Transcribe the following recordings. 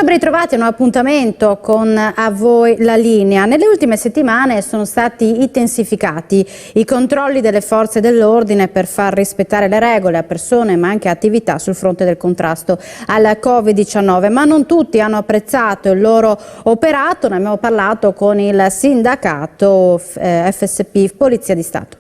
Ben ritrovati a un appuntamento con A Voi la Linea. Nelle ultime settimane sono stati intensificati i controlli delle forze dell'ordine per far rispettare le regole a persone ma anche a attività sul fronte del contrasto al Covid-19, ma non tutti hanno apprezzato il loro operato. Ne abbiamo parlato con il sindacato FSP Polizia di Stato.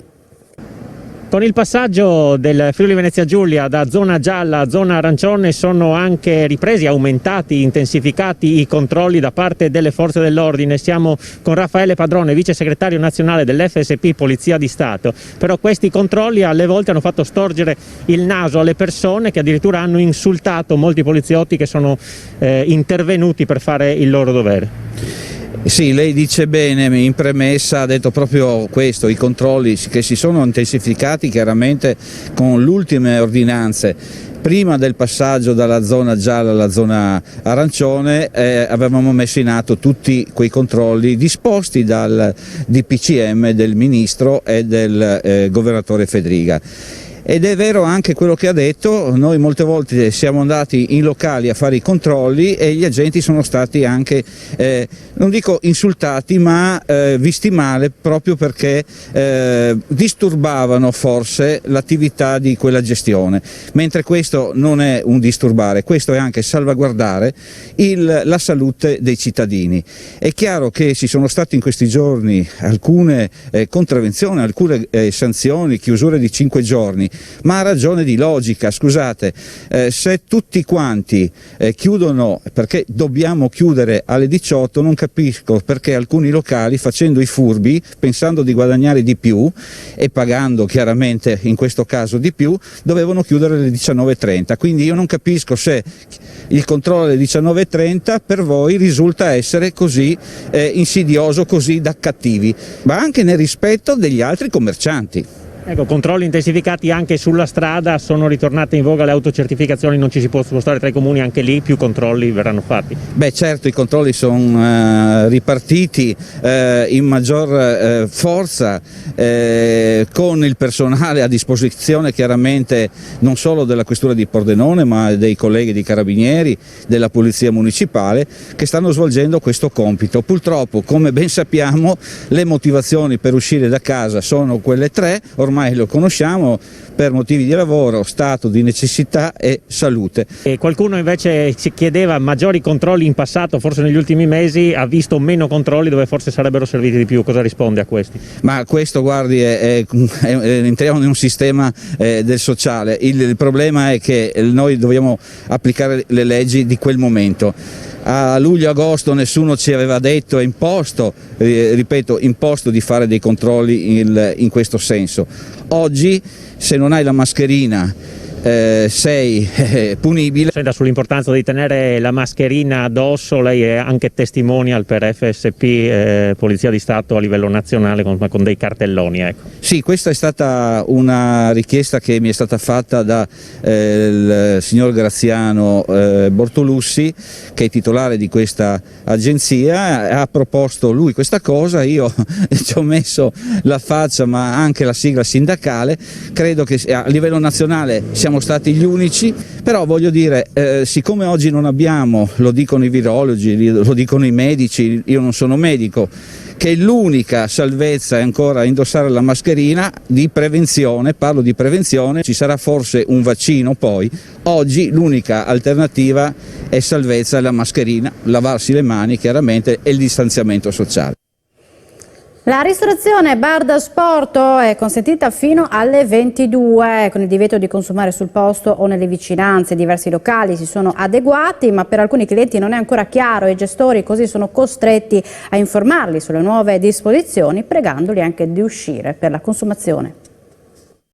Con il passaggio del Friuli Venezia Giulia da zona gialla a zona arancione sono anche ripresi, aumentati, intensificati i controlli da parte delle forze dell'ordine. Siamo con Raffaele Padrone, vice segretario nazionale dell'FSP Polizia di Stato. Però questi controlli alle volte hanno fatto storgere il naso alle persone, che addirittura hanno insultato molti poliziotti che sono intervenuti per fare il loro dovere. Sì, lei dice bene, in premessa ha detto proprio questo, i controlli che si sono intensificati chiaramente con le ultime ordinanze. Prima del passaggio dalla zona gialla alla zona arancione avevamo messo in atto tutti quei controlli disposti dal DPCM del Ministro e del Governatore Fedriga. Ed è vero anche quello che ha detto, noi molte volte siamo andati in locali a fare i controlli e gli agenti sono stati anche, non dico insultati, ma visti male proprio perché disturbavano forse l'attività di quella gestione, mentre questo non è un disturbare, questo è anche salvaguardare la salute dei cittadini. È chiaro che ci sono state in questi giorni alcune contravvenzioni, alcune sanzioni, chiusure di 5 giorni, ma ha ragione di logica. Scusate, se tutti quanti chiudono perché dobbiamo chiudere alle 18, non capisco perché alcuni locali, facendo i furbi, pensando di guadagnare di più e pagando chiaramente in questo caso di più, dovevano chiudere alle 19:30. Quindi io non capisco se il controllo alle 19:30 per voi risulta essere così insidioso, così da cattivi, ma anche nel rispetto degli altri commercianti. Ecco, controlli intensificati anche sulla strada, sono ritornate in voga le autocertificazioni, non ci si può spostare tra i comuni, anche lì più controlli verranno fatti? Beh, certo, i controlli sono ripartiti in maggior forza, con il personale a disposizione chiaramente non solo della questura di Pordenone ma dei colleghi di Carabinieri, della Polizia Municipale, che stanno svolgendo questo compito. Purtroppo, come ben sappiamo, le motivazioni per uscire da casa sono quelle tre, ormai lo conosciamo, per motivi di lavoro, stato di necessità e salute. E qualcuno invece ci chiedeva maggiori controlli in passato, forse negli ultimi mesi ha visto meno controlli dove forse sarebbero serviti di più. Cosa risponde a questi? Ma questo, guardi, entriamo in un sistema del sociale. Il problema è che noi dobbiamo applicare le leggi di quel momento. A luglio-agosto nessuno ci aveva detto e imposto, ripeto, imposto di fare dei controlli in questo senso. Oggi, se non hai la mascherina, sei punibile. Sull'importanza di tenere la mascherina addosso, lei è anche testimonial per FSP Polizia di Stato a livello nazionale con dei cartelloni. Ecco. Sì, questa è stata una richiesta che mi è stata fatta da il signor Graziano Bortolussi, che è titolare di questa agenzia. Ha proposto lui questa cosa, io ci ho messo la faccia ma anche la sigla sindacale. Credo che a livello nazionale siamo stati gli unici, però voglio dire, siccome oggi non abbiamo, lo dicono i virologi, lo dicono i medici, io non sono medico, che l'unica salvezza è ancora indossare la mascherina, di prevenzione, parlo di prevenzione, ci sarà forse un vaccino poi, oggi l'unica alternativa è salvezza, è la mascherina, lavarsi le mani chiaramente e il distanziamento sociale. La ristorazione bar da sport è consentita fino alle 22 con il divieto di consumare sul posto o nelle vicinanze. Diversi locali si sono adeguati, ma per alcuni clienti non è ancora chiaro e i gestori così sono costretti a informarli sulle nuove disposizioni, pregandoli anche di uscire per la consumazione.